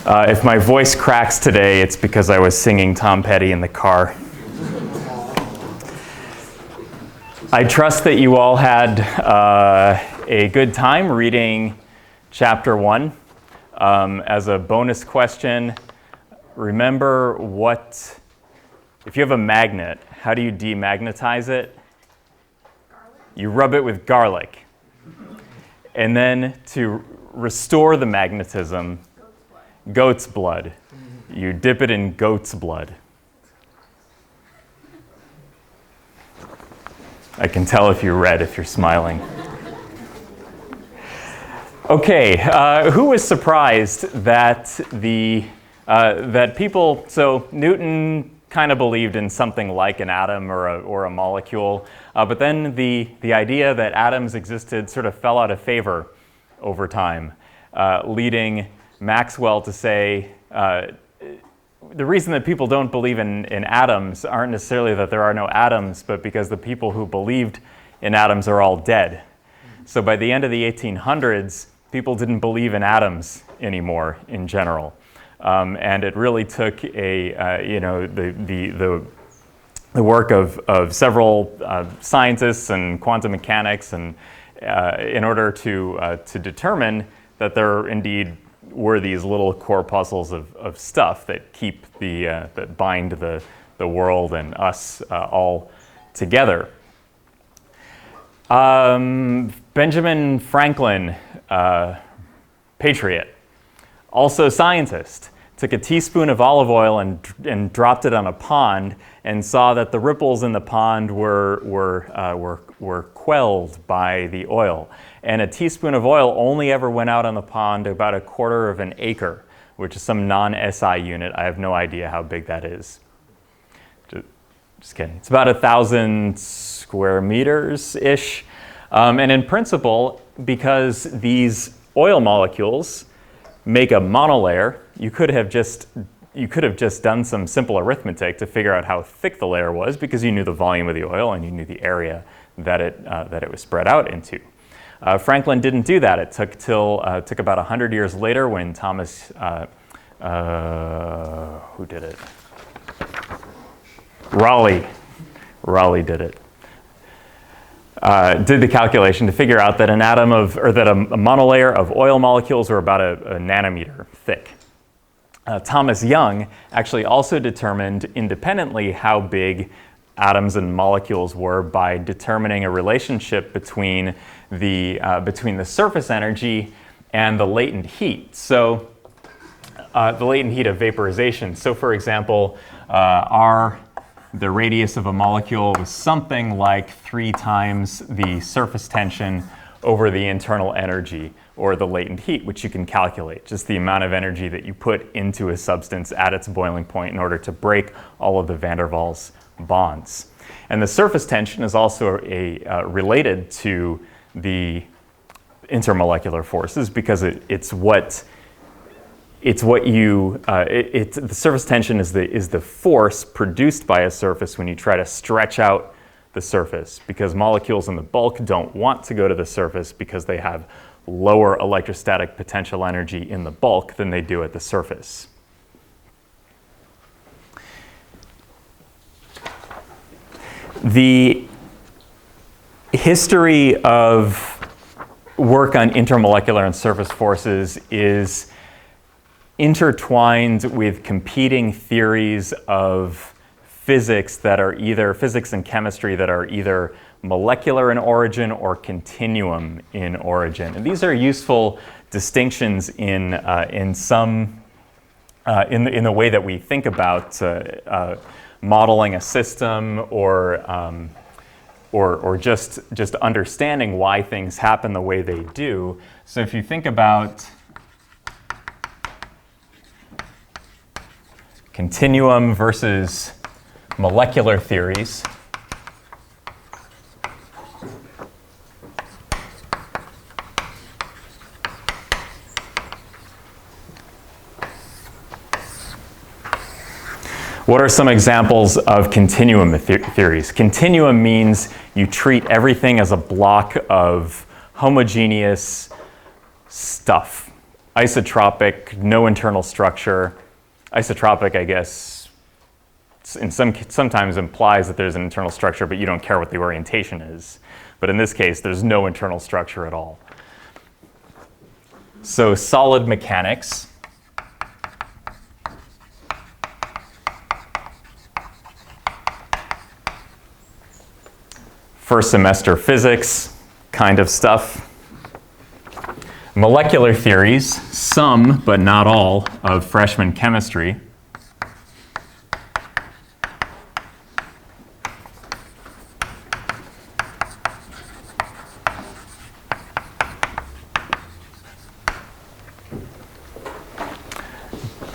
If my voice cracks today, it's because I was singing Tom Petty in the car. I trust that you all had a good time reading chapter 1. As a bonus question, remember if you have a magnet, how do you demagnetize it? You rub it with garlic. And then to restore the magnetism, goat's blood. You dip it in goat's blood. I can tell if you read, if you're smiling. Okay, who was surprised that that people, so Newton kind of believed in something like an atom or a molecule, but then the idea that atoms existed sort of fell out of favor over time, leading Maxwell to say, the reason that people don't believe in atoms aren't necessarily that there are no atoms, but because the people who believed in atoms are all dead. So by the end of the 1800s, people didn't believe in atoms anymore in general. And it really took the work of several scientists and quantum mechanics and in order to determine that there indeed were these little corpuscles of stuff that keep that bind the world and us all together. Benjamin Franklin, patriot, also scientist, took a teaspoon of olive oil and dropped it on a pond and saw that the ripples in the pond were quelled by the oil. And a teaspoon of oil only ever went out on the pond about 1/4 of an acre, which is some non-SI unit. I have no idea how big that is. Just kidding. It's about 1,000 square meters-ish. And in principle, because these oil molecules make a monolayer, you could have just done some simple arithmetic to figure out how thick the layer was because you knew the volume of the oil and you knew the area that it was spread out into. Franklin didn't do that. It took about 100 years later when Thomas, who did it? Raleigh did it. Did the calculation to figure out that a monolayer of oil molecules were about a nanometer thick. Thomas Young actually also determined independently how big atoms and molecules were by determining a relationship between the surface energy and the latent heat. So the latent heat of vaporization. So for example, the radius of a molecule was something like 3 times the surface tension over the internal energy, or the latent heat, which you can calculate, just the amount of energy that you put into a substance at its boiling point in order to break all of the van der Waals bonds. And the surface tension is also related to the intermolecular forces because the surface tension is the force produced by a surface when you try to stretch out the surface, because molecules in the bulk don't want to go to the surface because they have lower electrostatic potential energy in the bulk than they do at the surface. The history of work on intermolecular and surface forces is intertwined with competing theories of physics and chemistry that are either molecular in origin or continuum in origin. And these are useful distinctions in the way that we think about modeling a system or just understanding why things happen the way they do. So if you think about continuum versus molecular theories, what are some examples of continuum theories? Continuum means you treat everything as a block of homogeneous stuff. isotropic, no internal structure. Isotropic, I guess, sometimes implies that there's an internal structure, but you don't care what the orientation is. But in this case, there's no internal structure at all. So solid mechanics. First semester physics kind of stuff. Molecular theories, some but not all of freshman chemistry.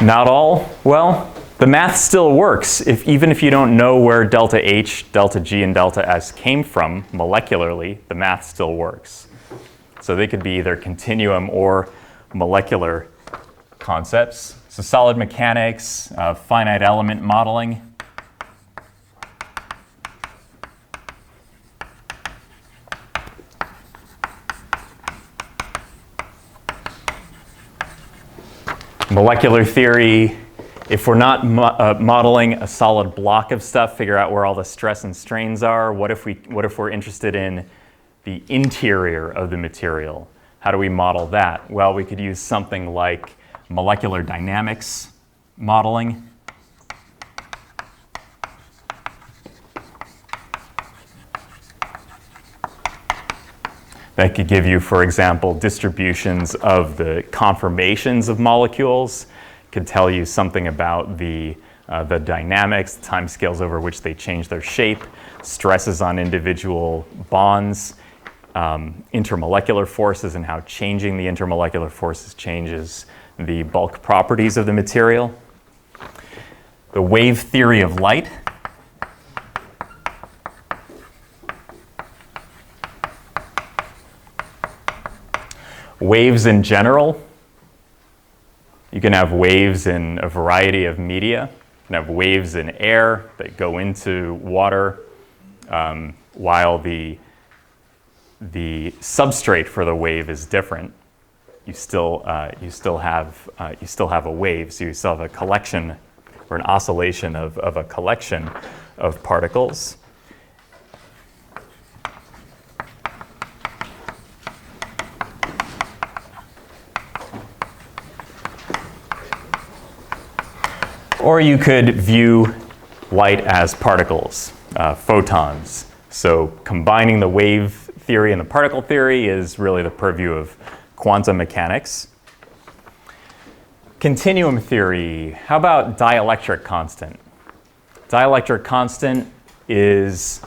Not all? Well, the math still works. Even if you don't know where delta H, delta G, and delta S came from molecularly, the math still works. So they could be either continuum or molecular concepts. So solid mechanics, finite element modeling. Molecular theory, if we're not modeling a solid block of stuff, figure out where all the stress and strains are. What if we're interested in the interior of the material? How do we model that? Well, we could use something like molecular dynamics modeling. That could give you, for example, distributions of the conformations of molecules. Could tell you something about the dynamics, the timescales over which they change their shape, stresses on individual bonds, intermolecular forces and how changing the intermolecular forces changes the bulk properties of the material. The wave theory of light. Waves in general. You can have waves in a variety of media. You can have waves in air that go into water, while the substrate for the wave is different. You still have a wave, so you still have a collection or an oscillation of a collection of particles. Or you could view light as particles, photons. So combining the wave theory and the particle theory is really the purview of quantum mechanics. Continuum theory, how about dielectric constant? Dielectric constant is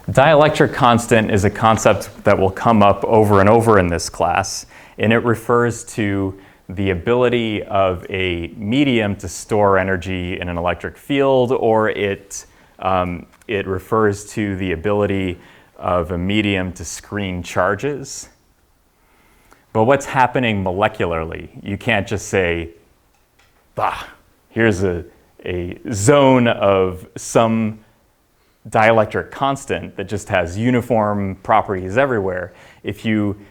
Dielectric constant is a concept that will come up over and over in this class, and it refers to the ability of a medium to store energy in an electric field, or it refers to the ability of a medium to screen charges. But what's happening molecularly? You can't just say, here's a zone of some dielectric constant that just has uniform properties everywhere. If you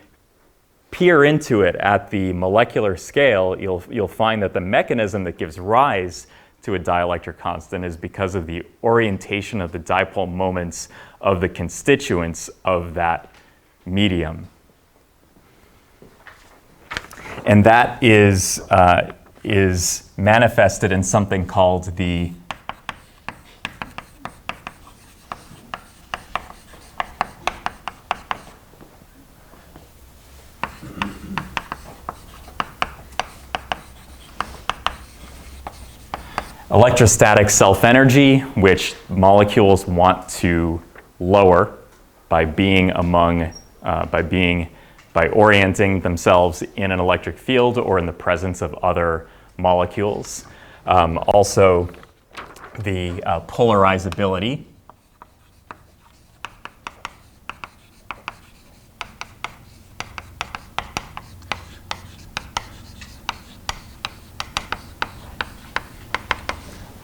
peer into it at the molecular scale, you'll find that the mechanism that gives rise to a dielectric constant is because of the orientation of the dipole moments of the constituents of that medium. And that is manifested in something called the electrostatic self-energy, which molecules want to lower by orienting themselves in an electric field or in the presence of other molecules. Also, the polarizability.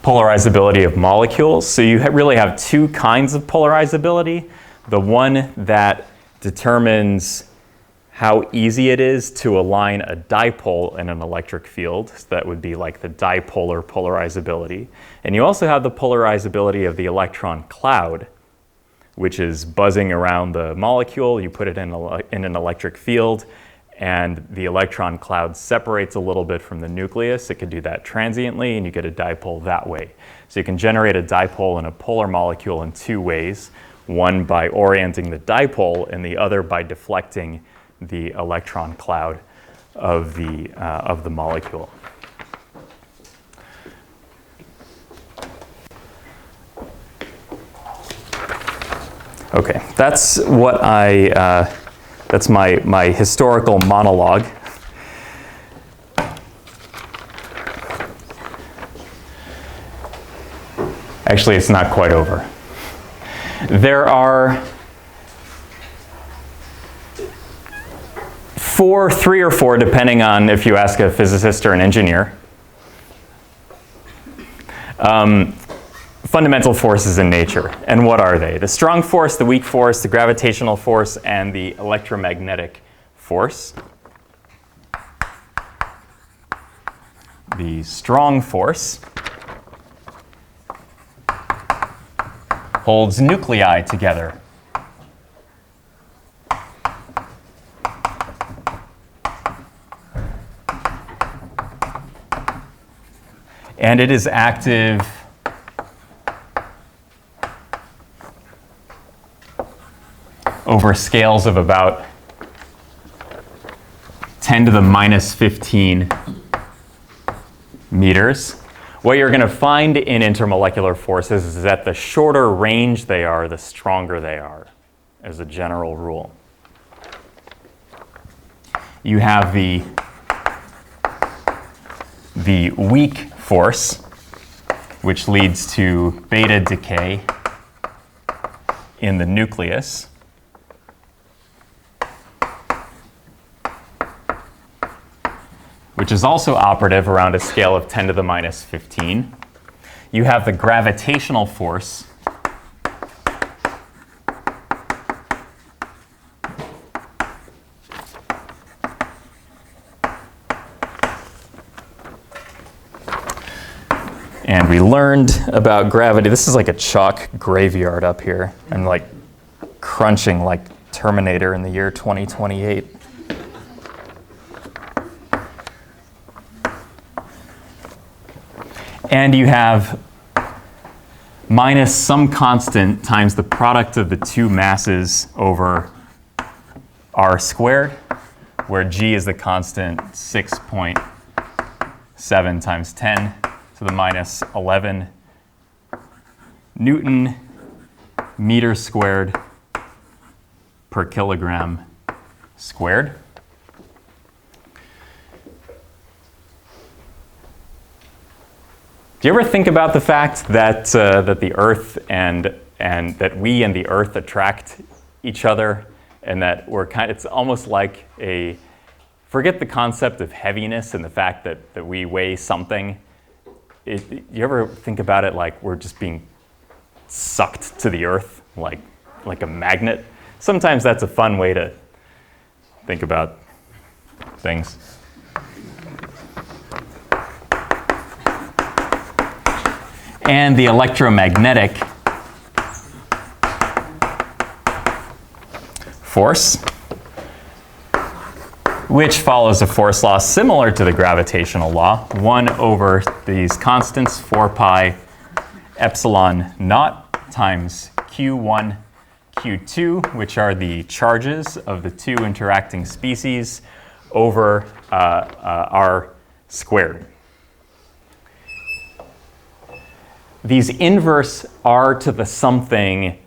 polarizability of molecules. So you really have two kinds of polarizability. The one that determines how easy it is to align a dipole in an electric field. So that would be like the dipolar polarizability. And you also have the polarizability of the electron cloud, which is buzzing around the molecule. You put it in an electric field, and the electron cloud separates a little bit from the nucleus. It could do that transiently, and you get a dipole that way. So you can generate a dipole in a polar molecule in two ways, one by orienting the dipole, and the other by deflecting the electron cloud of the molecule. Okay, that's what that's my historical monologue. Actually, it's not quite over. There are three or four, depending on if you ask a physicist or an engineer, fundamental forces in nature. And what are they? The strong force, the weak force, the gravitational force, and the electromagnetic force. The strong force holds nuclei together. And it is active over scales of about 10 to the minus 15 meters. What you're going to find in intermolecular forces is that the shorter range they are, the stronger they are, as a general rule. You have the weak force, which leads to beta decay in the nucleus. Which is also operative around a scale of 10 to the minus 15. You have the gravitational force, and we learned about gravity. This is like a chalk graveyard up here. I'm like crunching like Terminator in the year 2028. And you have minus some constant times the product of the two masses over r squared, where g is the constant 6.7 times 10 to the minus 11 Newton meter squared per kilogram squared. Do you ever think about the fact that that the Earth and that we and the Earth attract each other, and that it's almost like forget the concept of heaviness and the fact that we weigh something. You ever think about it like we're just being sucked to the Earth like a magnet? Sometimes that's a fun way to think about things. And the electromagnetic force, which follows a force law similar to the gravitational law, 1 over these constants, 4 pi epsilon naught times Q1, Q2, which are the charges of the two interacting species, over r squared. These inverse r to the something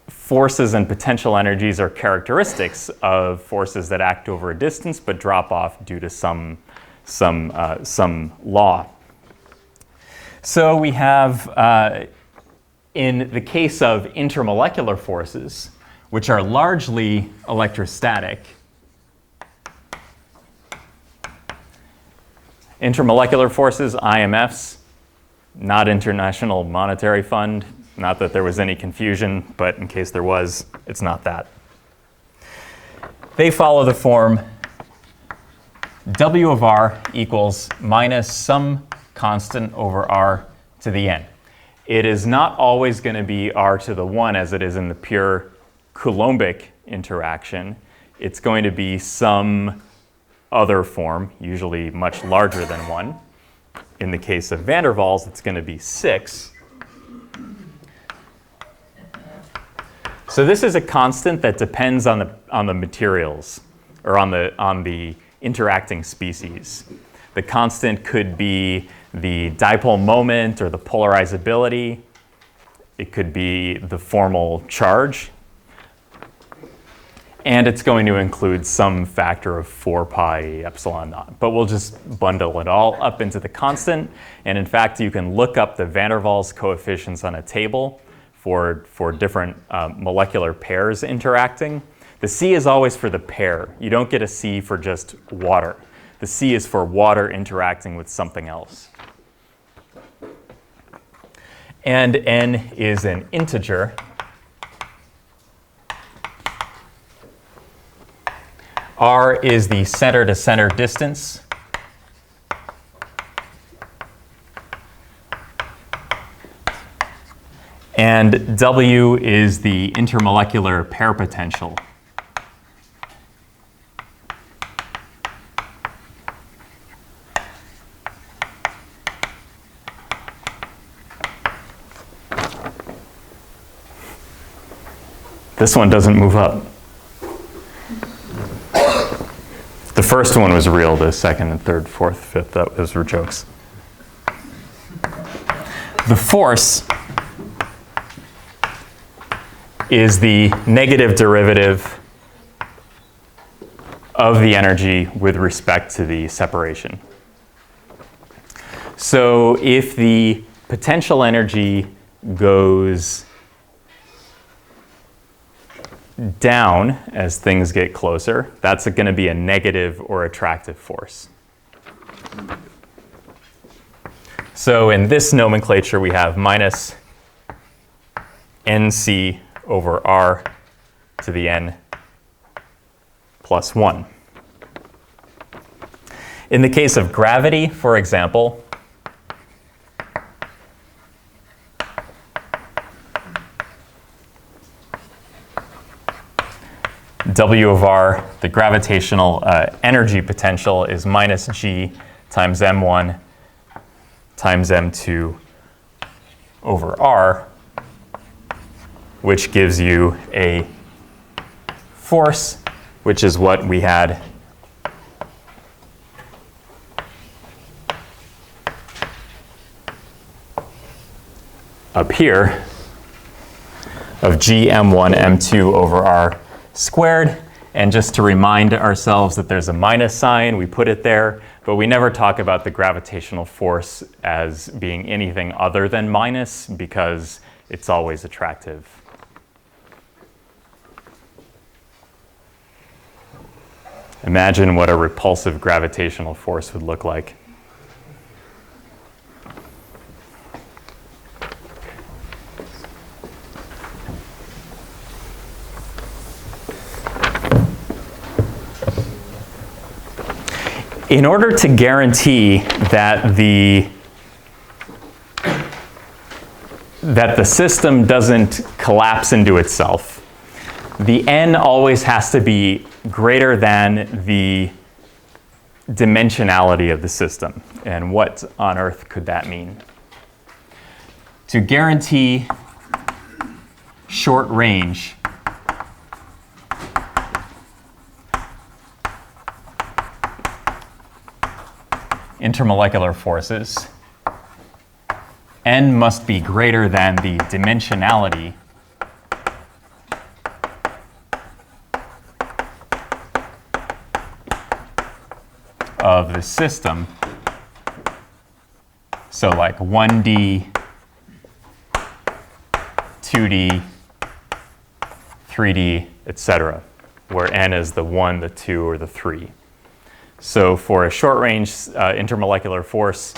forces and potential energies are characteristics of forces that act over a distance but drop off due to some law. So we have, in the case of intermolecular forces, which are largely electrostatic, intermolecular forces, IMFs, not International Monetary Fund. Not that there was any confusion, but in case there was, it's not that. They follow the form W of r equals minus some constant over r to the n. It is not always going to be r to the 1 as it is in the pure Coulombic interaction. It's going to be some other form, usually much larger than 1. In the case of van der Waals, it's going to be 6. So this is a constant that depends on the materials, or on the interacting species. The constant could be the dipole moment or the polarizability. It could be the formal charge. And it's going to include some factor of 4 pi epsilon naught. But we'll just bundle it all up into the constant. And in fact, you can look up the van der Waals coefficients on a table for different molecular pairs interacting. The C is always for the pair. You don't get a C for just water. The C is for water interacting with something else. And n is an integer. R is the center-to-center distance. And W is the intermolecular pair potential. This one doesn't move up. The first one was real, the second and third, fourth, fifth, those were jokes. The force is the negative derivative of the energy with respect to the separation. So if the potential energy goes down as things get closer, that's going to be a negative or attractive force. So in this nomenclature, we have minus nc over r to the n plus 1. In the case of gravity, for example, W of r, the gravitational energy potential, is minus g times m1 times m2 over r, which gives you a force, which is what we had up here of g m1 m2 over r squared. And just to remind ourselves that there's a minus sign, we put it there, but we never talk about the gravitational force as being anything other than minus because it's always attractive. Imagine what a repulsive gravitational force would look like. In order to guarantee that the system doesn't collapse into itself, the n always has to be greater than the dimensionality of the system. And what on earth could that mean? To guarantee short range, intermolecular forces, n must be greater than the dimensionality of the system. So like 1D, 2D, 3D, etc., where n is the 1, the 2, or the 3. So for a short-range intermolecular force,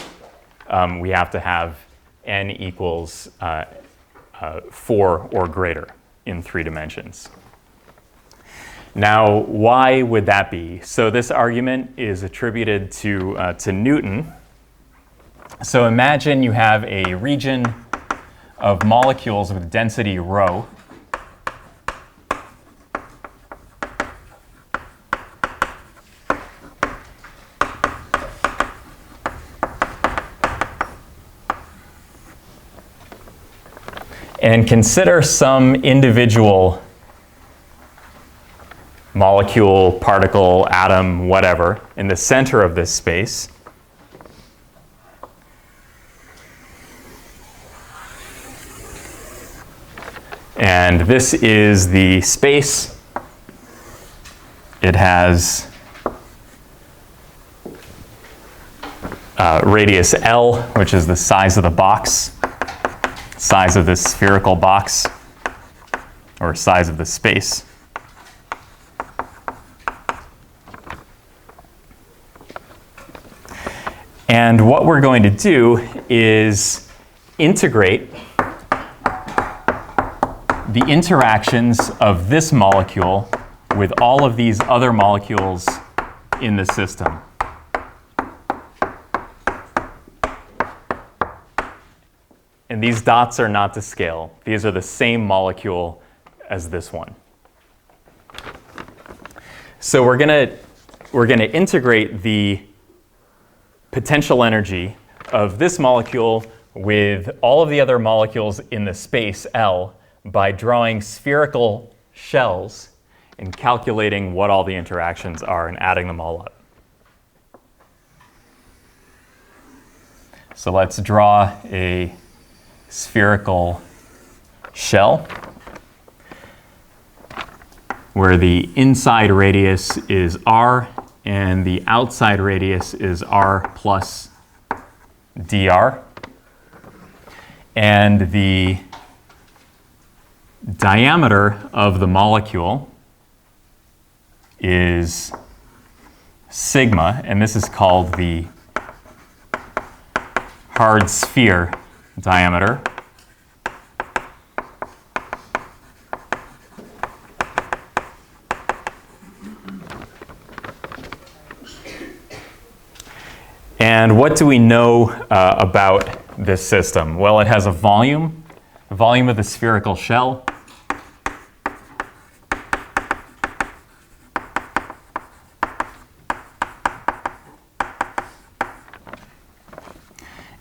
we have to have n equals 4 or greater in 3 dimensions. Now, why would that be? So this argument is attributed to Newton. So imagine you have a region of molecules with density rho. And consider some individual molecule, particle, atom, whatever, in the center of this space. And this is the space. It has radius L, which is the size of the box, size of this spherical box, or size of the space. And what we're going to do is integrate the interactions of this molecule with all of these other molecules in the system. And these dots are not to scale. These are the same molecule as this one. So we're going to integrate the potential energy of this molecule with all of the other molecules in the space L by drawing spherical shells and calculating what all the interactions are and adding them all up. So let's draw a spherical shell where the inside radius is r and the outside radius is r plus dr. And the diameter of the molecule is sigma, and this is called the hard sphere diameter. And what do we know about this system? Well, it has a volume of the spherical shell.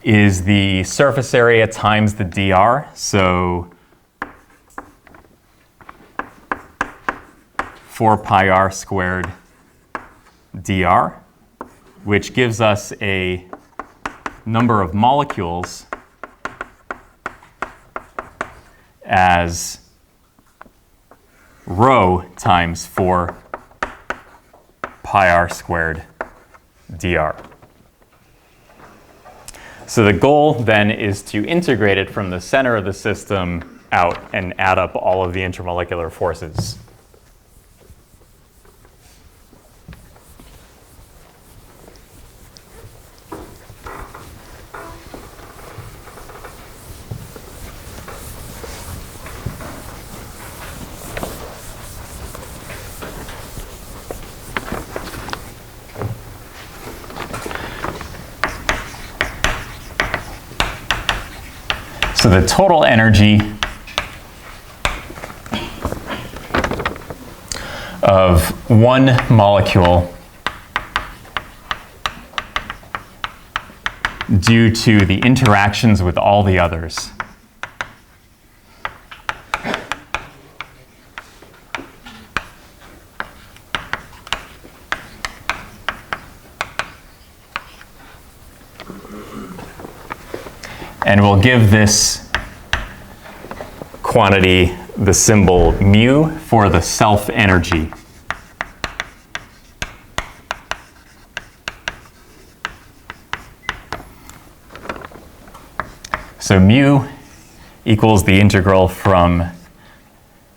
Is the surface area times the dr, so 4 pi r squared dr, which gives us a number of molecules as rho times 4 pi r squared dr. So the goal then is to integrate it from the center of the system out and add up all of the intermolecular forces. So the total energy of one molecule due to the interactions with all the others and we'll give this quantity the symbol mu for the self-energy. So mu equals the integral from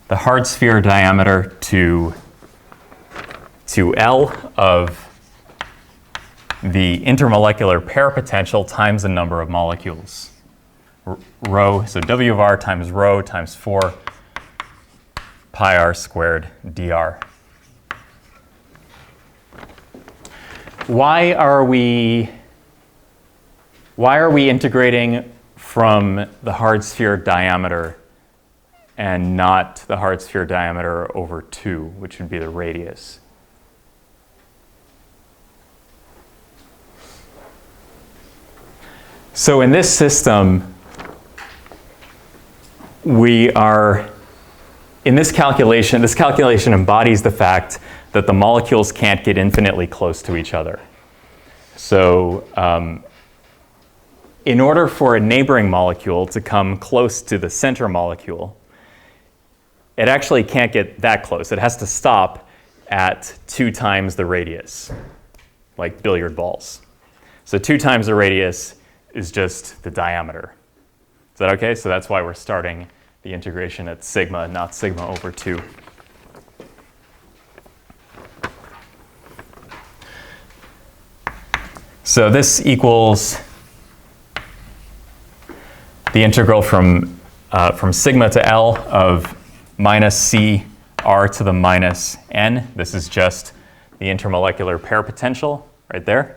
the hard sphere diameter to L of the intermolecular pair potential times the number of molecules. rho, so W of r times rho times 4 pi r squared dr. Why are we integrating from the hard sphere diameter and not the hard sphere diameter over 2, which would be the radius? So in this system, we are, in this calculation embodies the fact that the molecules can't get infinitely close to each other. So in order for a neighboring molecule to come close to the center molecule, it actually can't get that close. It has to stop at 2 times the radius, like billiard balls. So 2 times the radius is just the diameter. Is that okay? So that's why we're starting the integration at sigma, not sigma over 2. So this equals the integral from sigma to L of minus C r to the minus n. This is just the intermolecular pair potential right there.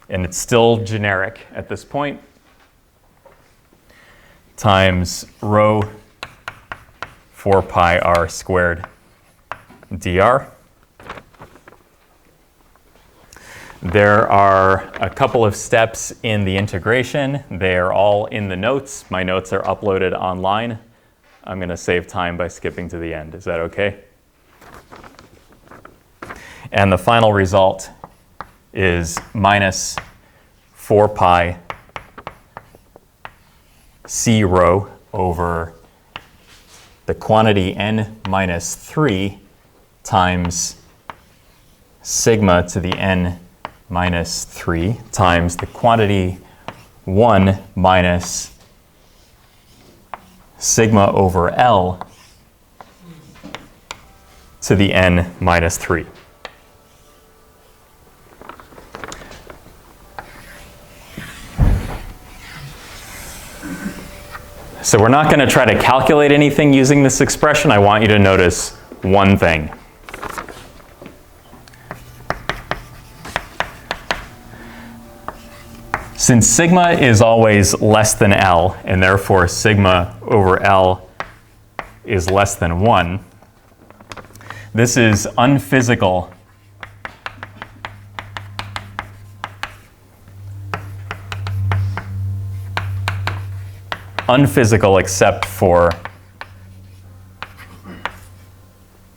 And it's still generic at this point, times rho 4 pi r squared dr. There are a couple of steps in the integration. They're all in the notes. My notes are uploaded online. I'm going to save time by skipping to the end. Is that okay? And the final result is minus 4 pi C rho over the quantity n minus 3 times sigma to the n minus 3 times the quantity 1 minus sigma over L to the n minus 3. So we're not going to try to calculate anything using this expression. I want you to notice one thing. Since sigma is always less than L, and therefore sigma over L is less than 1, this is unphysical except for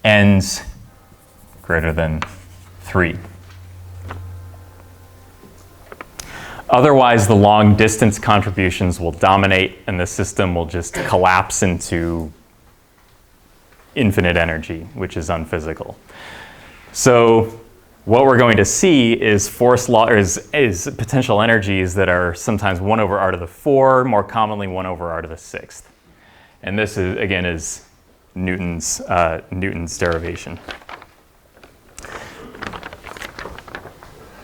n's greater than 3. Otherwise, the long distance contributions will dominate and the system will just collapse into infinite energy, which is unphysical. So what we're going to see is force law is potential energies that are sometimes 1 over r to the 4, more commonly 1 over r to the 6th. And this is, again, is Newton's derivation.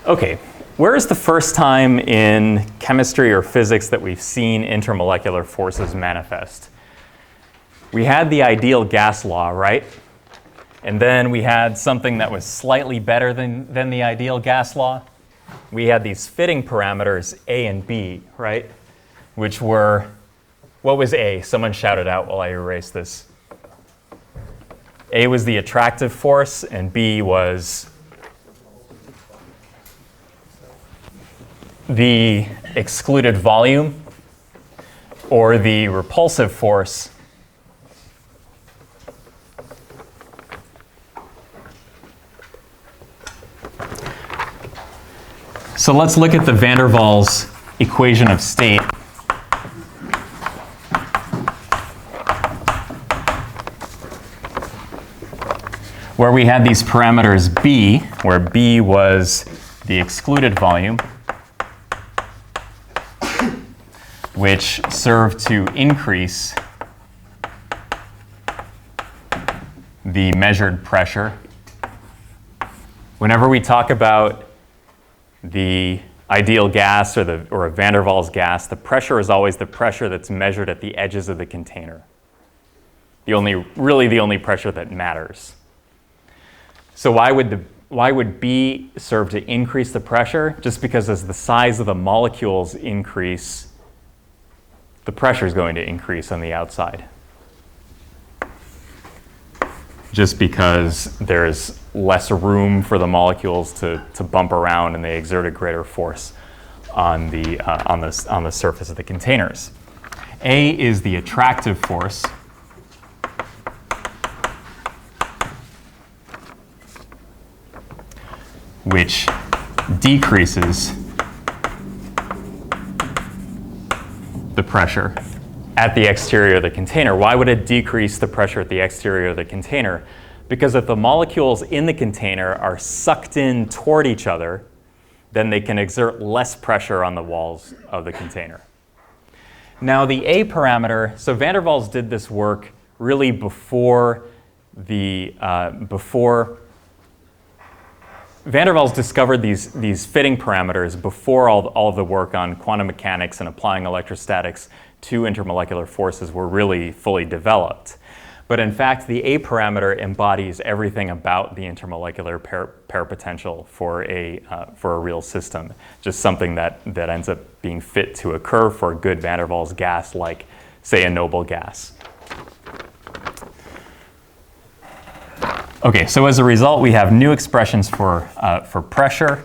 Okay, where is the first time in chemistry or physics that we've seen intermolecular forces manifest? We had the ideal gas law, right? And then we had something that was slightly better than the ideal gas law. We had these fitting parameters, A and B, right? Which were, what was A? Someone shouted out while I erase this. A was the attractive force, and B was the excluded volume, or the repulsive force. So let's look at the van der Waals equation of state. Where we had these parameters B, where B was the excluded volume, which served to increase the measured pressure. Whenever we talk about the ideal gas or a van der Waals gas, the pressure is always the pressure that's measured at the edges of the container. Really the only pressure that matters. So why would B serve to increase the pressure? Just because as the size of the molecules increase, the pressure is going to increase on the outside. Just because there's less room for the molecules to bump around and they exert a greater force on the surface of the containers. A is the attractive force, which decreases the pressure at the exterior of the container. Why would it decrease the pressure at the exterior of the container? Because if the molecules in the container are sucked in toward each other, then they can exert less pressure on the walls of the container. Now the A parameter, so van der Waals did this work really before van der Waals discovered these fitting parameters before all of the work on quantum mechanics and applying electrostatics to intermolecular forces were really fully developed. But in fact, the A parameter embodies everything about the intermolecular pair potential for a real system, just something that ends up being fit to occur for a good van der Waals gas, like, say, a noble gas. Okay, so as a result, we have new expressions for pressure,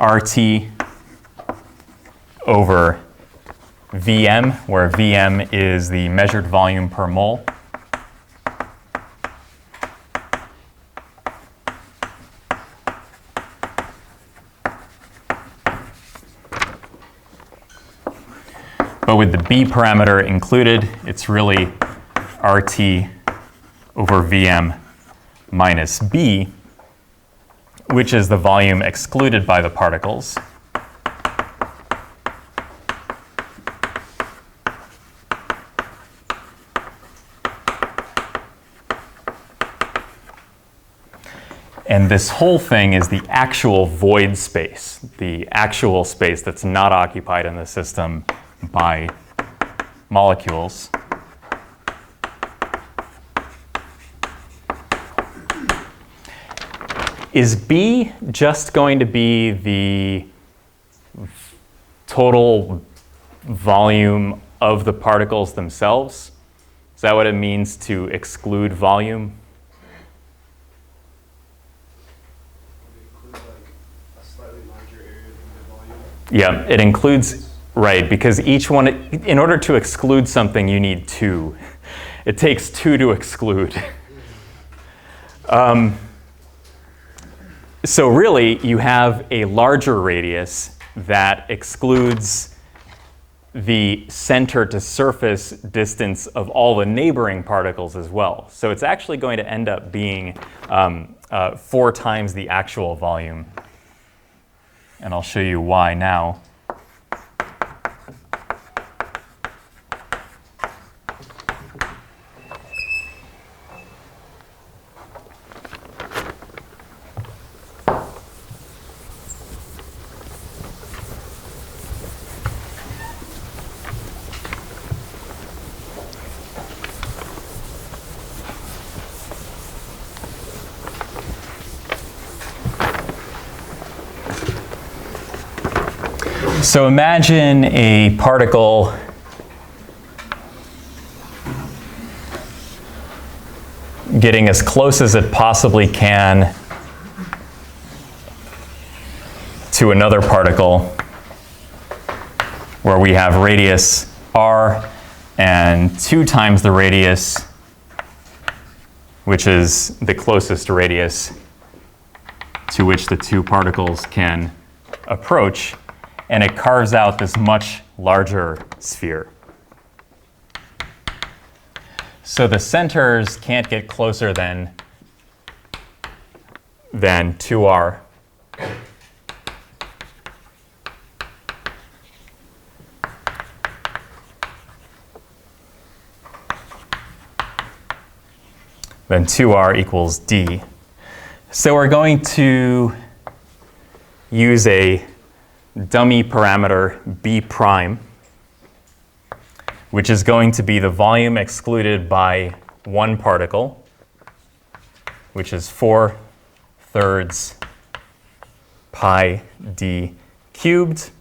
RT over Vm, where Vm is the measured volume per mole. But with the B parameter included, it's really RT over Vm minus B, which is the volume excluded by the particles. And this whole thing is the actual void space, the actual space that's not occupied in the system by molecules. Is B just going to be the total volume of the particles themselves? Is that what it means to exclude volume? Yeah, it includes, right, because each one, in order to exclude something, you need two. It takes two to exclude. So really, you have a larger radius that excludes the center to surface distance of all the neighboring particles as well. So it's actually going to end up being 4 times the actual volume. And I'll show you why now. So imagine a particle getting as close as it possibly can to another particle where we have radius r and 2 times the radius, which is the closest radius to which the 2 particles can approach. And it carves out this much larger sphere. So the centers can't get closer than 2r. Then 2r equals d. So we're going to use a dummy parameter B prime, which is going to be the volume excluded by one particle, which is 4/3 pi d cubed,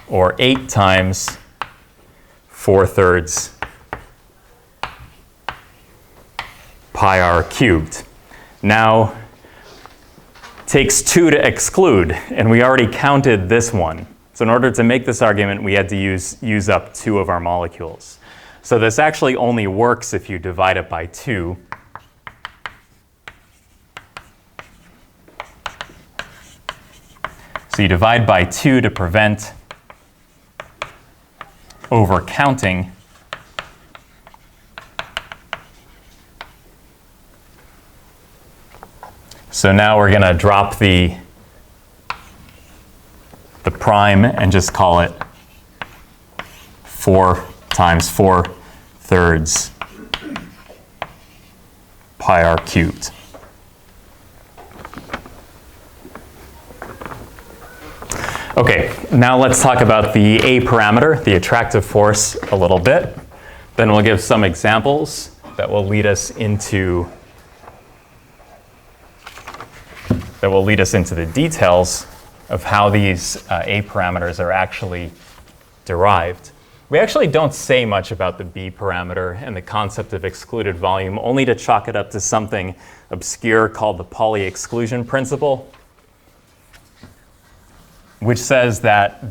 or 8 times 4/3 pi r cubed. Now, takes 2 to exclude, and we already counted this one. So in order to make this argument, we had to use up 2 of our molecules. So this actually only works if you divide it by 2. So you divide by 2 to prevent overcounting. So now we're going to drop the prime and just call it 4 times 4/3 pi r cubed. Okay, now let's talk about the A parameter, the attractive force, a little bit. Then we'll give some examples that will lead us into the details of how these A parameters are actually derived. We actually don't say much about the B parameter and the concept of excluded volume, only to chalk it up to something obscure called the Pauli exclusion principle, which says that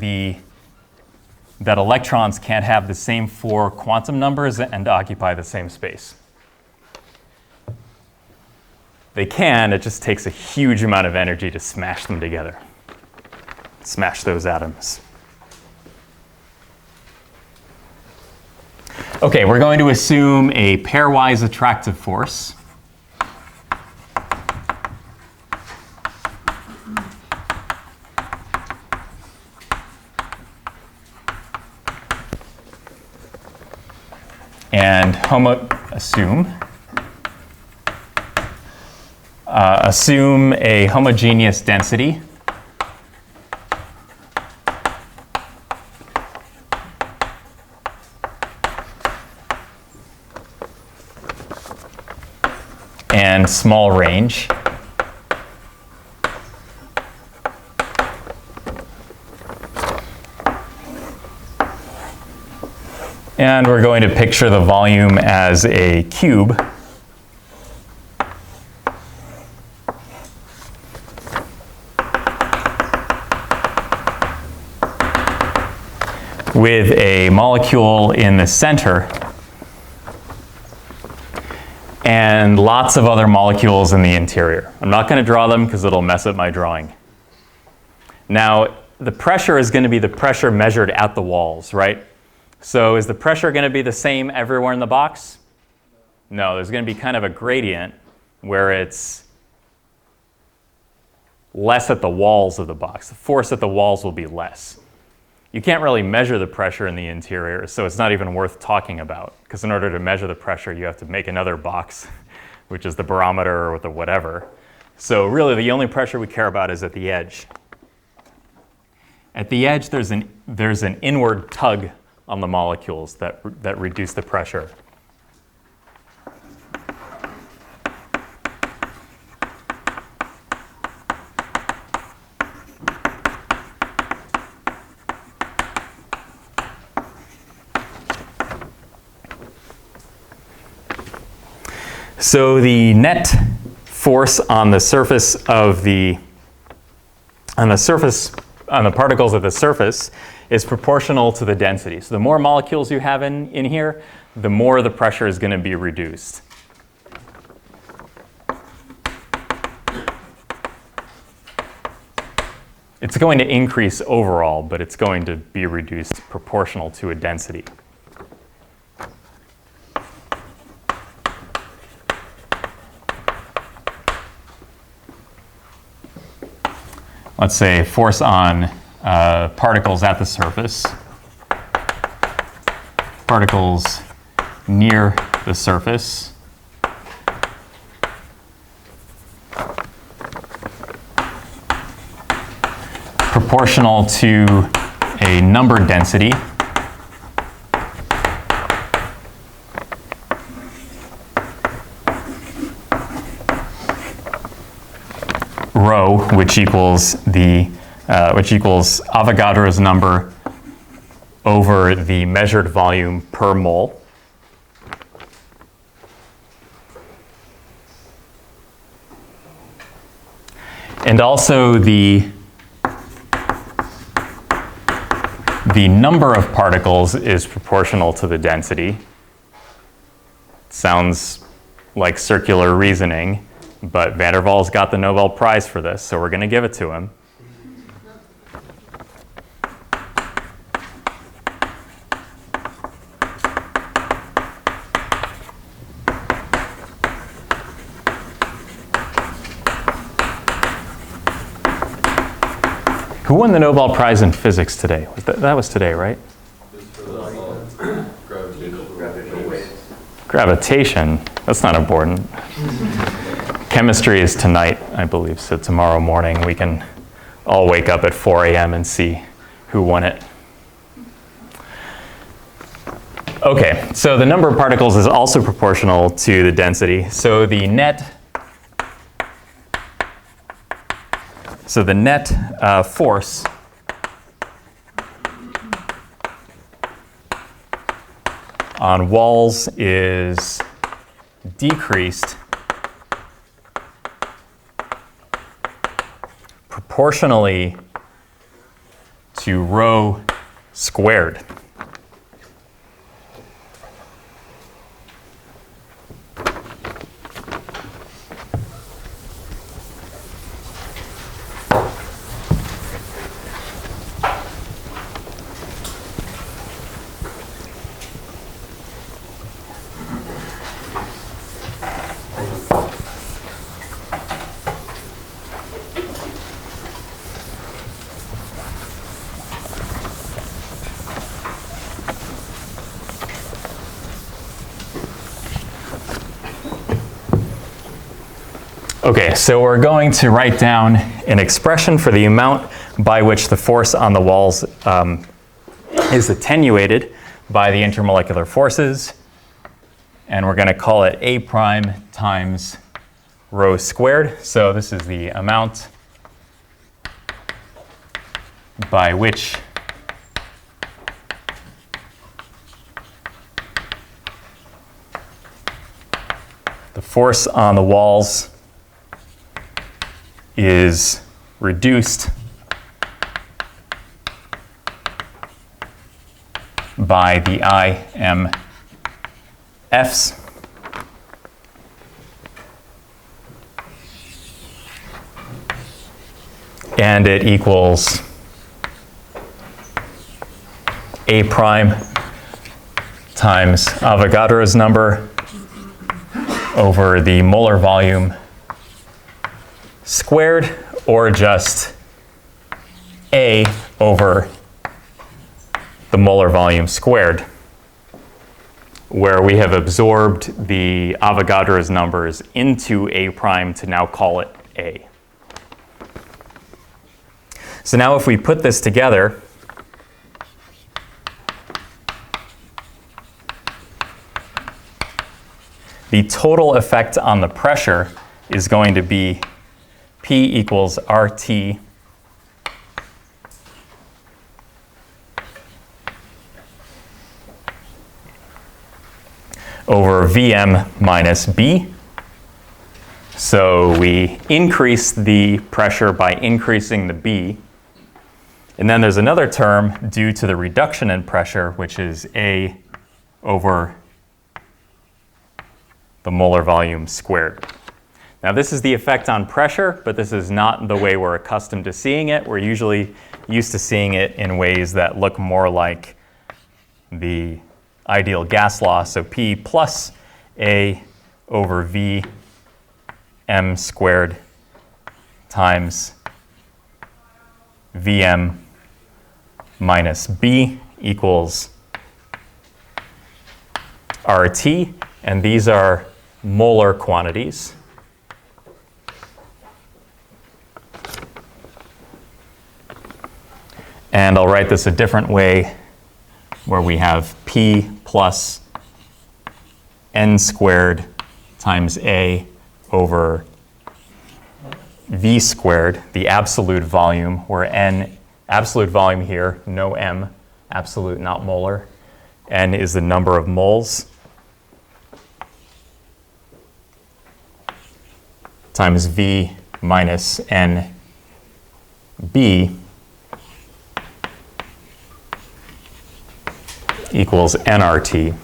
electrons can't have the same 4 quantum numbers and occupy the same space. They can, it just takes a huge amount of energy to smash them together. Smash those atoms. Okay, we're going to assume a pairwise attractive force. And assume a homogeneous density and small range. And we're going to picture the volume as a cube. With a molecule in the center and lots of other molecules in the interior. I'm not going to draw them because it'll mess up my drawing. Now, the pressure is going to be the pressure measured at the walls, right? So is the pressure going to be the same everywhere in the box? No, there's going to be kind of a gradient where it's less at the walls of the box. The force at the walls will be less. You can't really measure the pressure in the interior, so it's not even worth talking about, because in order to measure the pressure, you have to make another box, which is the barometer or the whatever. So really, the only pressure we care about is at the edge. At the edge, there's an inward tug on the molecules that reduce the pressure. So the net force on the surface of the particles at the surface is proportional to the density. So the more molecules you have in here, the more the pressure is going to be reduced. It's going to increase overall, but it's going to be reduced proportional to a density. Let's say force on particles at the surface, particles near the surface, proportional to a number density rho, which equals Avogadro's number over the measured volume per mole. And also the number of particles is proportional to the density. Sounds like circular reasoning, but van der Waals got the Nobel Prize for this, so we're going to give it to him. Who won the Nobel Prize in physics today? That was today, right? Gravitation. That's not important. Chemistry is tonight, I believe, so tomorrow morning we can all wake up at 4 a.m. and see who won it. Okay, so the number of particles is also proportional to the density. So the net force on Waals is decreased proportionally to rho squared. Okay, so we're going to write down an expression for the amount by which the force on the Waals is attenuated by the intermolecular forces. And we're going to call it A prime times rho squared. So this is the amount by which the force on the Waals is reduced by the IMFs and it equals A prime times Avogadro's number over the molar volume squared, or just A over the molar volume squared, where we have absorbed the Avogadro's numbers into A prime to now call it A. So now if we put this together, the total effect on the pressure is going to be P equals RT over Vm minus B. So we increase the pressure by increasing the B. And then there's another term due to the reduction in pressure, which is A over the molar volume squared. Now this is the effect on pressure, but this is not the way we're accustomed to seeing it. We're usually used to seeing it in ways that look more like the ideal gas law. So P plus A over V m squared times Vm minus B equals RT, and these are molar quantities. And I'll write this a different way, where we have P plus n squared times A over V squared, the absolute volume, where n, absolute volume here, no m, absolute, not molar. N is the number of moles times V minus n B equals nRT.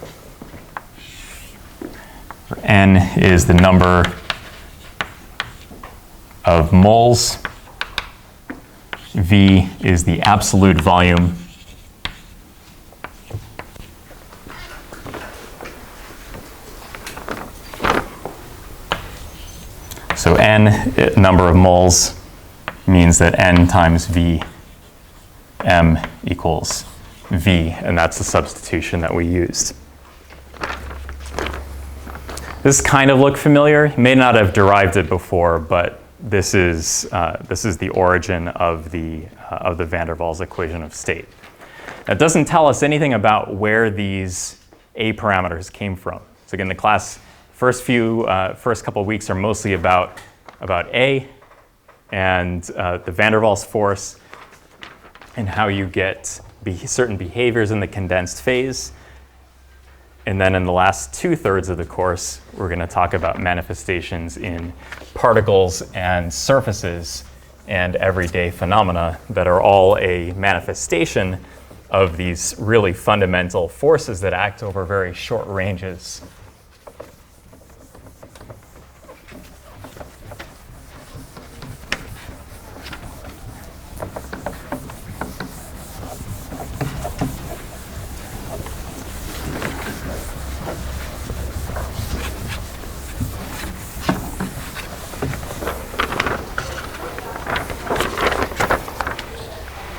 N is the number of moles. V is the absolute volume. So n, number of moles, means that n times V m equals V, and that's the substitution that we used. This kind of looked familiar. You may not have derived it before, but this is the origin of the van der Waals equation of state. Now, it doesn't tell us anything about where these A parameters came from. So again, the class first couple of weeks are mostly about A and the van der Waals force and how you get certain behaviors in the condensed phase. And then in the last 2/3 of the course, we're going to talk about manifestations in particles and surfaces and everyday phenomena that are all a manifestation of these really fundamental forces that act over very short ranges.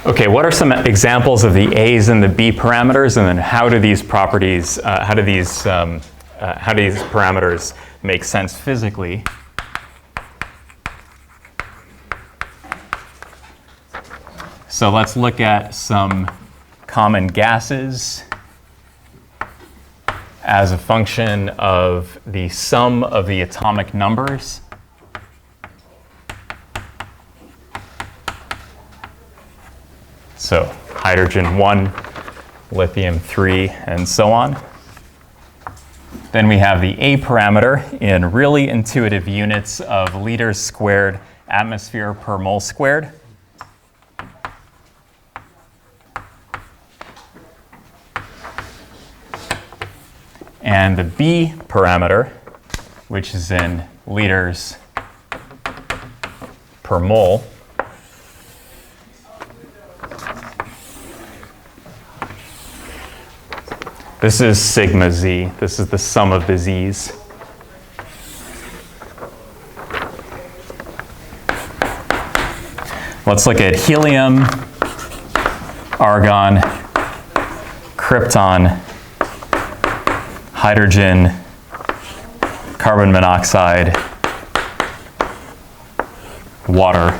Okay, what are some examples of the A's and the B parameters, and then how do these properties, how do these parameters make sense physically? So let's look at some common gases as a function of the sum of the atomic numbers. So hydrogen 1, lithium 3, and so on. Then we have the A parameter in really intuitive units of liters squared atmosphere per mole squared. And the B parameter, which is in liters per mole. This is sigma z. This is the sum of the z's. Let's look at helium, argon, krypton, hydrogen, carbon monoxide, water.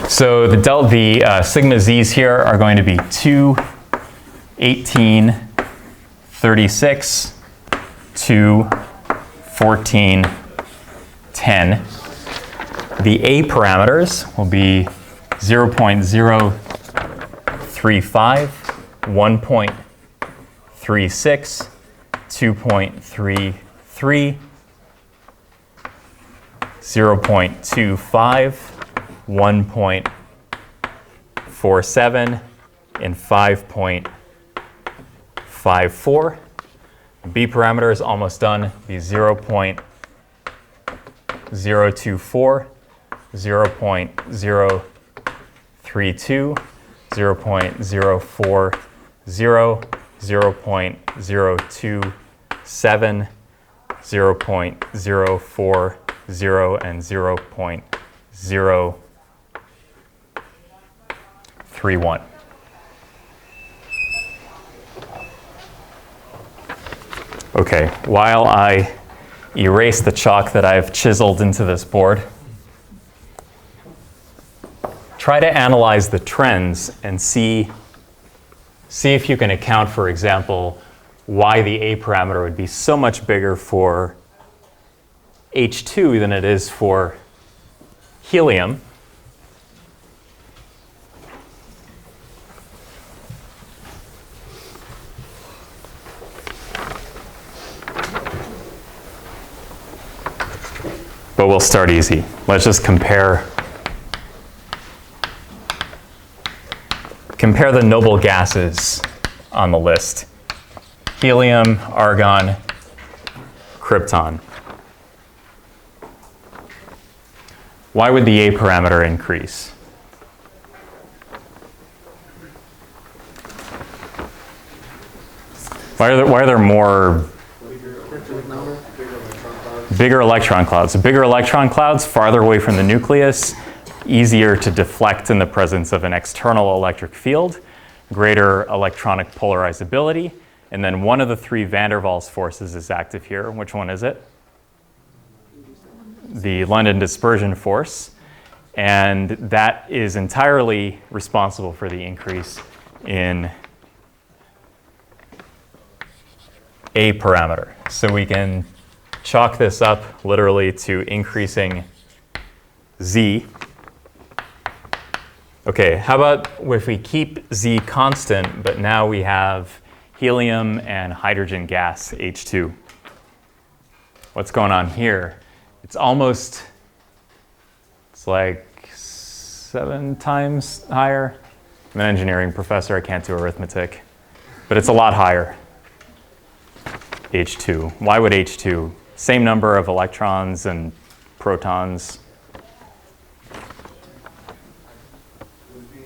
So the sigma z's here are going to be 2, 18, 36, 2, 14, 10. The A parameters will be 0.035, 1.36, 2.33, 0.25, 1.47, and 5.54. B parameter is almost done. Be 0.024, 0.032, 0.040, 0.027, 0.040, and 0.031. Okay, while I erase the chalk that I've chiseled into this board, try to analyze the trends and see if you can account, for example, why the A parameter would be so much bigger for H2 than it is for helium. But we'll start easy. Let's just compare the noble gases on the list. Helium, argon, krypton. Why would the A parameter increase? Why are there more bigger electron clouds? Bigger electron clouds farther away from the nucleus, easier to deflect in the presence of an external electric field, greater electronic polarizability, and then one of the three van der Waals forces is active here. Which one is it? The London dispersion force. And that is entirely responsible for the increase in A parameter. So we can chalk this up literally to increasing Z. Okay, how about if we keep Z constant, but now we have helium and hydrogen gas, H2. What's going on here? It's like 7 times higher. I'm an engineering professor, I can't do arithmetic, but it's a lot higher. H2. Why would H2? Same number of electrons and protons. Would be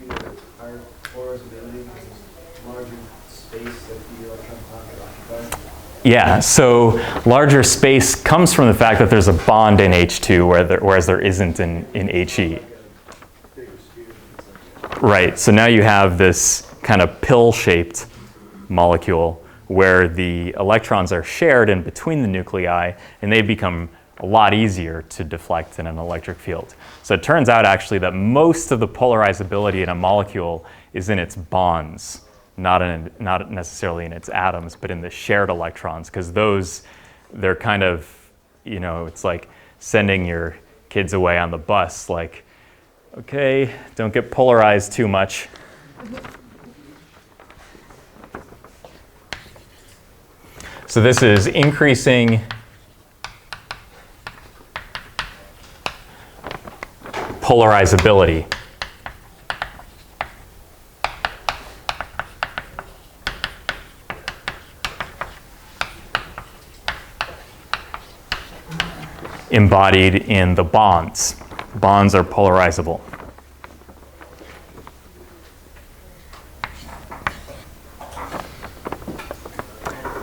higher polarizability because larger space that the electron cloud could occupy. Yeah, so larger space comes from the fact that there's a bond in H2 whereas there isn't in HE. Right, so now you have this kind of pill-shaped molecule where the electrons are shared in between the nuclei, and they become a lot easier to deflect in an electric field. So it turns out actually that most of the polarizability in a molecule is in its bonds, not necessarily in its atoms, but in the shared electrons, because they're kind of, it's like sending your kids away on the bus, like, okay, don't get polarized too much. So this is increasing polarizability. Embodied in the bonds. Bonds are polarizable.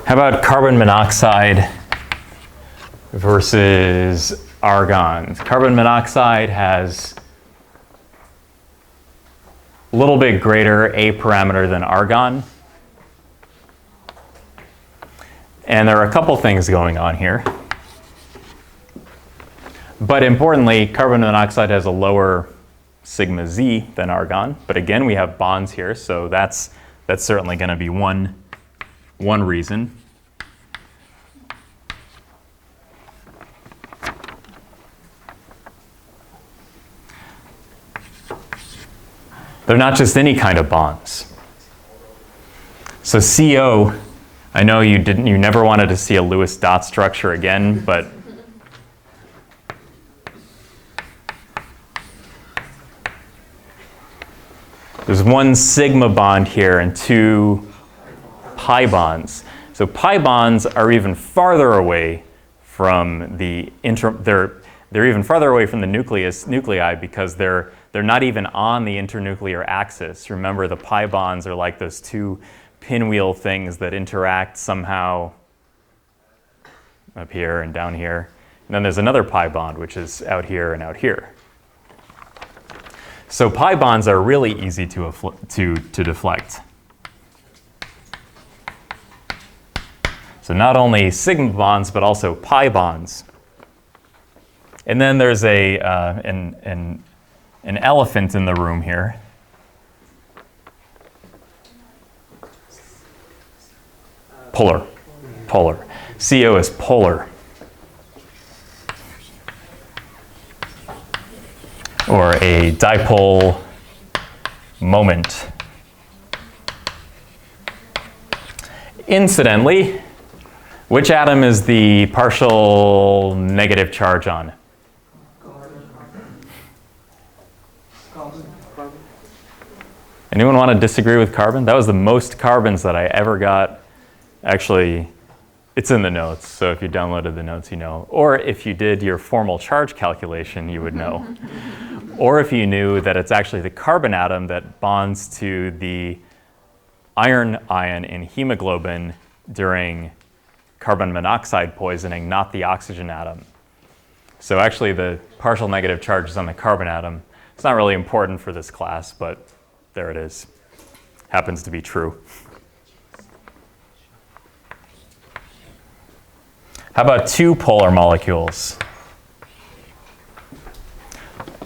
How about carbon monoxide versus argon? Carbon monoxide has a little bit greater A parameter than argon. And there are a couple things going on here. But importantly, carbon monoxide has a lower sigma Z than argon. But again, we have bonds here, so that's certainly going to be one reason. They're not just any kind of bonds. So CO, I know you never wanted to see a Lewis dot structure again, but there's one sigma bond here and 2 pi bonds. So pi bonds are even farther away from the they're even farther away from the nuclei because they're not even on the internuclear axis. Remember, the pi bonds are like those 2 pinwheel things that interact somehow up here and down here. And then there's another pi bond, which is out here and out here. So pi bonds are really easy to deflect. So not only sigma bonds, but also pi bonds. And then there's an elephant in the room here. Polar. Polar. CO is polar. Or a dipole moment. Incidentally, which atom is the partial negative charge on? Anyone want to disagree with carbon? That was the most carbons that I ever got. Actually, it's in the notes, so if you downloaded the notes, you know. Or if you did your formal charge calculation, you would know. Or if you knew that it's actually the carbon atom that bonds to the iron ion in hemoglobin during carbon monoxide poisoning, not the oxygen atom. So actually the partial negative charge is on the carbon atom. It's not really important for this class, but there it is. Happens to be true. How about two polar molecules?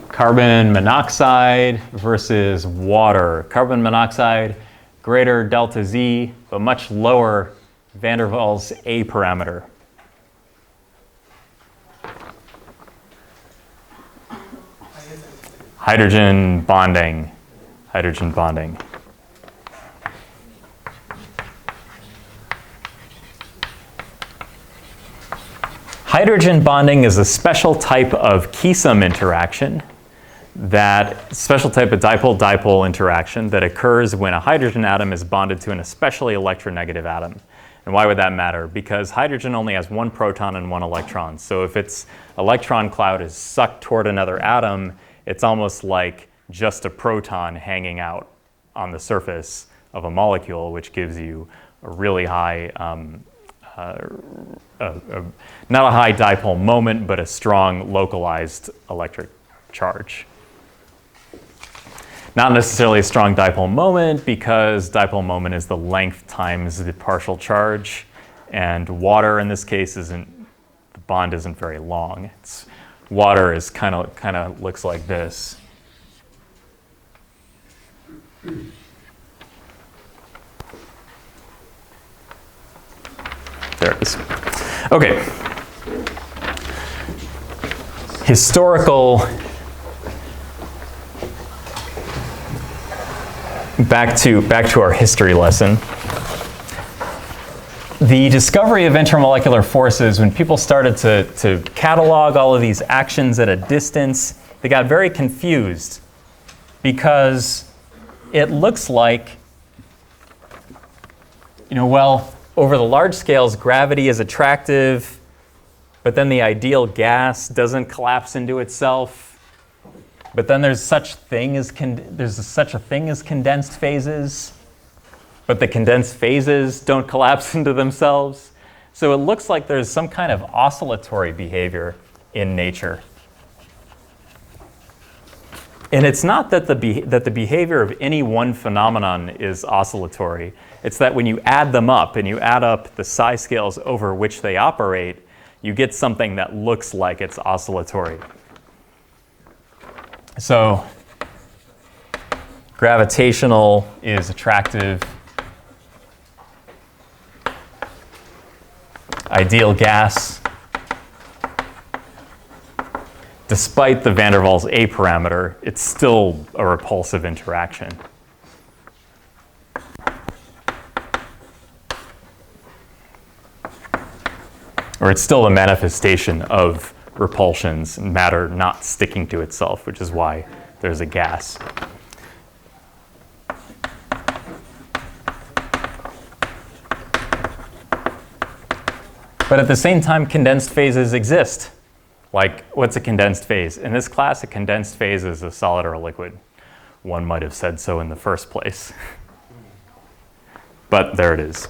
Carbon monoxide versus water. Carbon monoxide, greater delta Z, but much lower van der Waals A parameter. Hydrogen bonding. Hydrogen bonding. Hydrogen bonding is a special type of Keesum interaction, that special type of dipole-dipole interaction that occurs when a hydrogen atom is bonded to an especially electronegative atom. And why would that matter? Because hydrogen only has one proton and one electron. So if its electron cloud is sucked toward another atom, it's almost like just a proton hanging out on the surface of a molecule, which gives you a really high, not a high dipole moment, but a strong localized electric charge. Not necessarily a strong dipole moment, because dipole moment is the length times the partial charge, and water in this case the bond isn't very long. Water is kind of looks like this. There it is. Okay. Historical. Back to our history lesson. The discovery of intermolecular forces, when people started to catalog all of these actions at a distance, they got very confused because it looks like, well, over the large scales, gravity is attractive, but then the ideal gas doesn't collapse into itself. But then there's such a thing as condensed phases, but the condensed phases don't collapse into themselves. So it looks like there's some kind of oscillatory behavior in nature. And it's not that the behavior of any one phenomenon is oscillatory. It's that when you add them up and you add up the psi scales over which they operate, you get something that looks like it's oscillatory. So gravitational is attractive. Ideal gas, despite the van der Waals A parameter, it's still a repulsive interaction. Or it's still a manifestation of repulsions, matter not sticking to itself, which is why there's a gas. But at the same time, condensed phases exist. Like, what's a condensed phase? In this class, a condensed phase is a solid or a liquid. One might have said so in the first place. But there it is.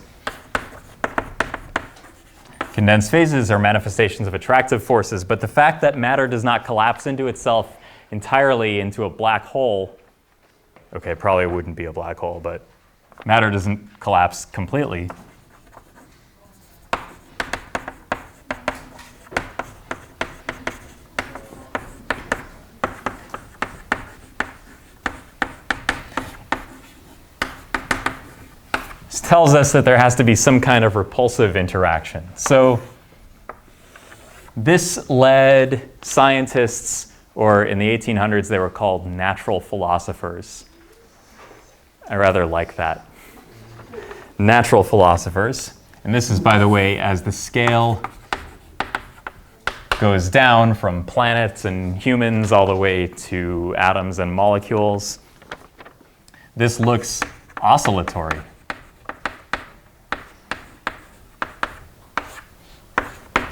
Condensed phases are manifestations of attractive forces, but the fact that matter does not collapse into itself entirely into a black hole, okay, probably wouldn't be a black hole, but matter doesn't collapse completely. tells us that there has to be some kind of repulsive interaction. So this led scientists, or in the 1800s they were called natural philosophers. I rather like that. Natural philosophers. And this is, by the way, as the scale goes down from planets and humans all the way to atoms and molecules. This looks oscillatory.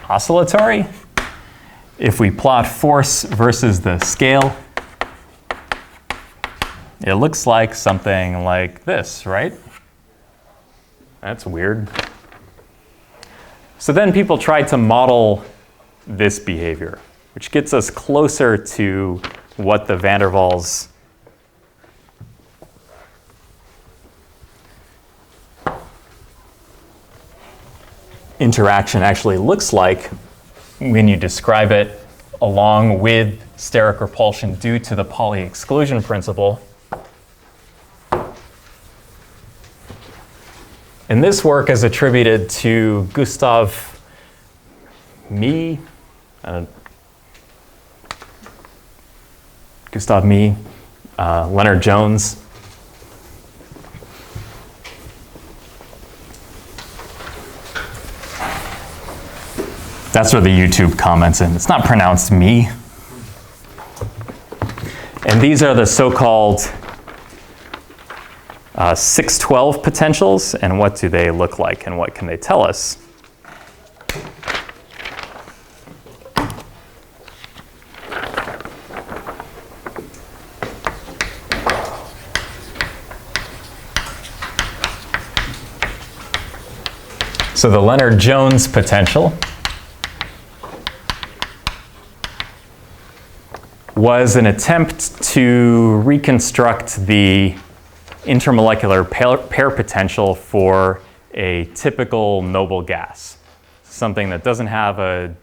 Oscillatory? If we plot force versus the scale, it looks like something like this, right? That's weird. So then people tried to model this behavior, which gets us closer to what the van der Waals interaction actually looks like when you describe it along with steric repulsion due to the Pauli exclusion principle. And this work is attributed to Gustav Mie, Lennard-Jones. That's where the YouTube comments in. It's not pronounced me. And these are the so-called 612 potentials, and what do they look like, and what can they tell us? So the Lennard-Jones potential was an attempt to reconstruct the intermolecular pair potential for a typical noble gas. Something that doesn't have a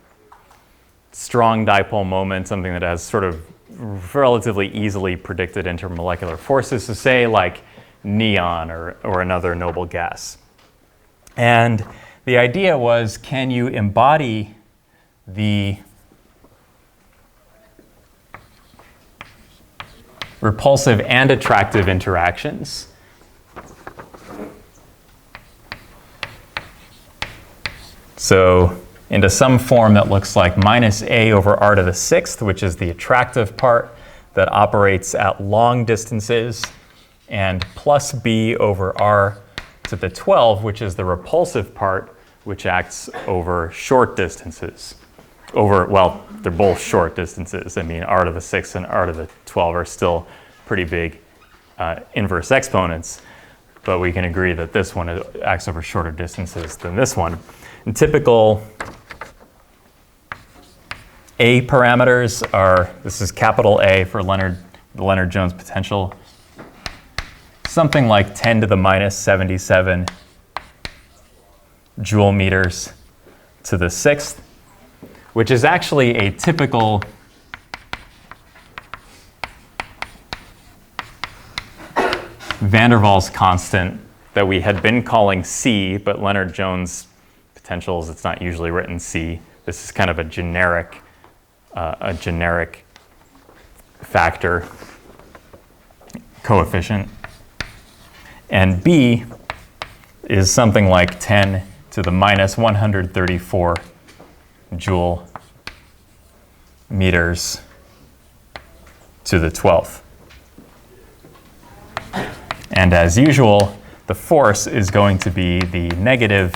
strong dipole moment, something that has sort of relatively easily predicted intermolecular forces, so say like neon or another noble gas. And the idea was, can you embody the repulsive and attractive interactions so into some form that looks like minus a over r to the sixth, which is the attractive part that operates at long distances, and plus b over r to the 12, which is the repulsive part, which acts over short distances. Well, they're both short distances. I mean, r to the 6 and r to the 12 are still pretty big inverse exponents, but we can agree that this one acts over shorter distances than this one. And typical A parameters are, this is capital A for the Lennard-Jones potential, something like 10 to the minus 77 joule meters to the sixth, which is actually a typical van der Waals constant that we had been calling C, but Lennard-Jones potentials, it's not usually written C. This is kind of a generic factor coefficient. And B is something like 10 to the minus 134 joule meters to the 12th. And as usual, the force is going to be the negative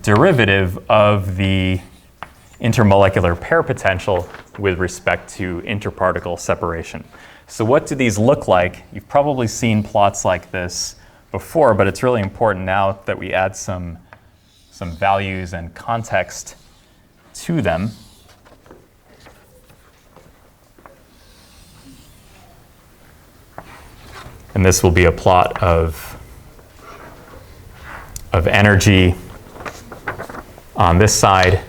derivative of the intermolecular pair potential with respect to interparticle separation. So what do these look like? You've probably seen plots like this before, but it's really important now that we add some values and context to them. And this will be a plot of energy on this side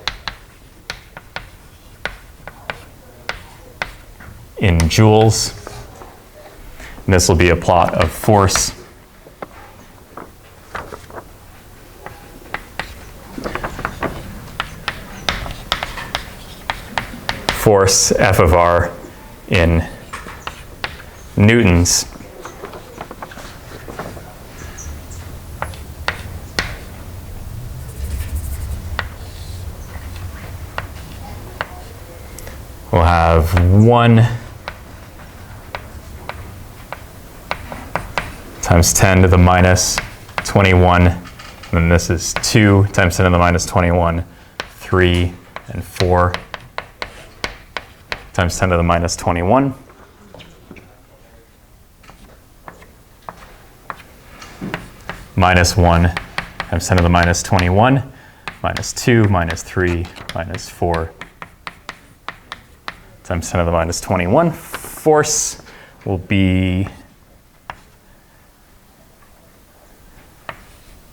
in joules. And this will be a plot of force force F of R in newtons. We'll have 1 times 10 to the minus 21, and then this is 2 times 10 to the minus 21, 3, and 4 times 10 to the minus 21. Minus 1 times 10 to the minus 21, minus 2, minus 3, minus 4 times 10 to the minus 21. Force will be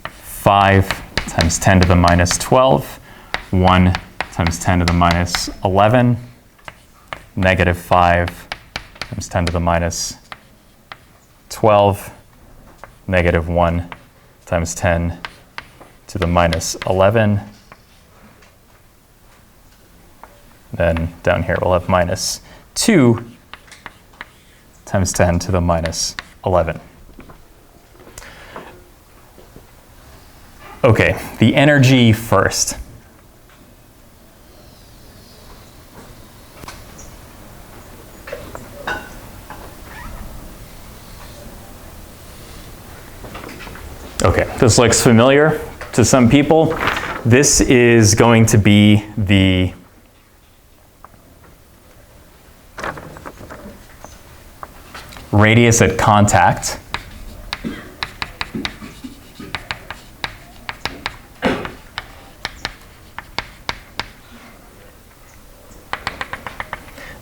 5 times 10 to the minus 12, 1 times 10 to the minus 11, negative 5 times 10 to the minus 12, negative 1 times 10 to the minus 11. Then down here we'll have minus 2 times 10 to the minus 11. Okay, the energy first. Okay, this looks familiar to some people. This is going to be the radius at contact.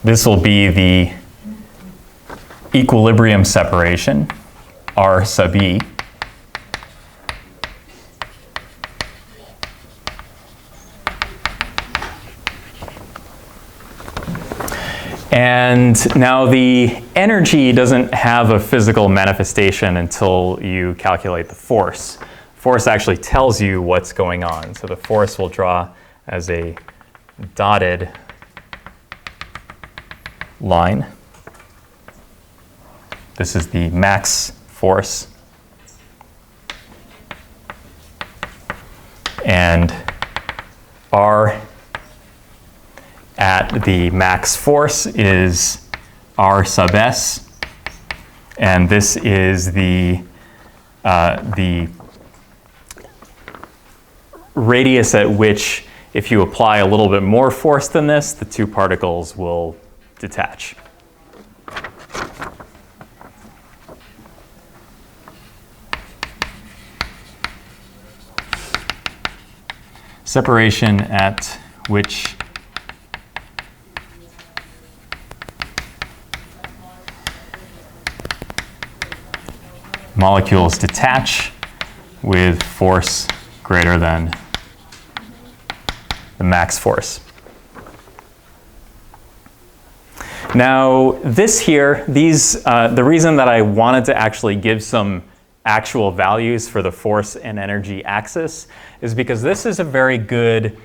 This will be the equilibrium separation, R sub E. And now the energy doesn't have a physical manifestation until you calculate the force. Force actually tells you what's going on. So the force will draw as a dotted line. This is the max force. And R at the max force is R sub S, and this is the radius at which, if you apply a little bit more force than this, the two particles will detach. Separation at which molecules detach with force greater than the max force. Now, this here, the reason that I wanted to actually give some actual values for the force and energy axis is because this is a very good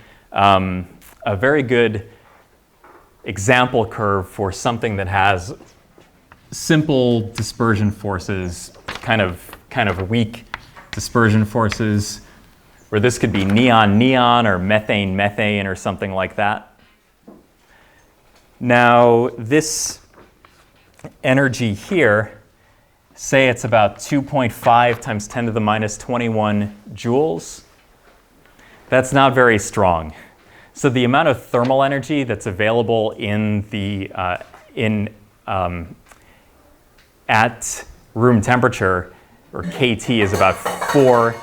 example curve for something that has simple dispersion forces, kind of weak dispersion forces, where this could be neon-neon or methane-methane or something like that. Now, this energy here, say it's about 2.5 times 10 to the minus 21 joules. That's not very strong. So the amount of thermal energy that's available in the at room temperature, or KT, is about 4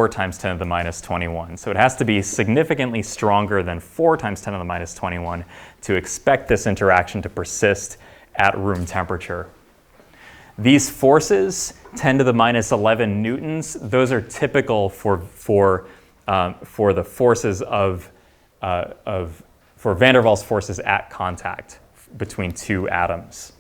times 10 to the minus 21. So it has to be significantly stronger than 4 times 10 to the minus 21 to expect this interaction to persist at room temperature. These forces, 10 to the minus 11 newtons, those are typical for the forces for van der Waals forces at contact between two atoms.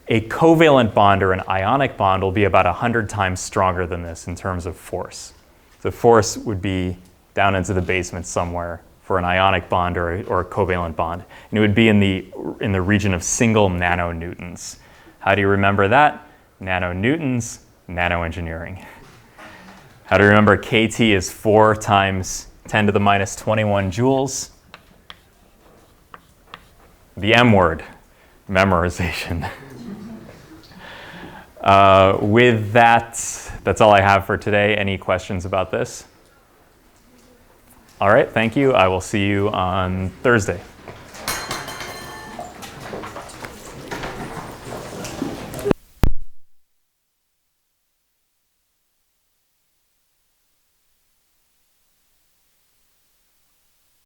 A covalent bond or an ionic bond will be about 100 times stronger than this in terms of force. The force would be down into the basement somewhere for an ionic bond or a covalent bond. And it would be in the region of single nanonewtons. How do you remember that? Nanonewtons, nanoengineering. How do you remember KT is 4 times 10 to the minus 21 joules? The M word, memorization. With that, that's all I have for today. Any questions about this? All right, thank you. I will see you on Thursday.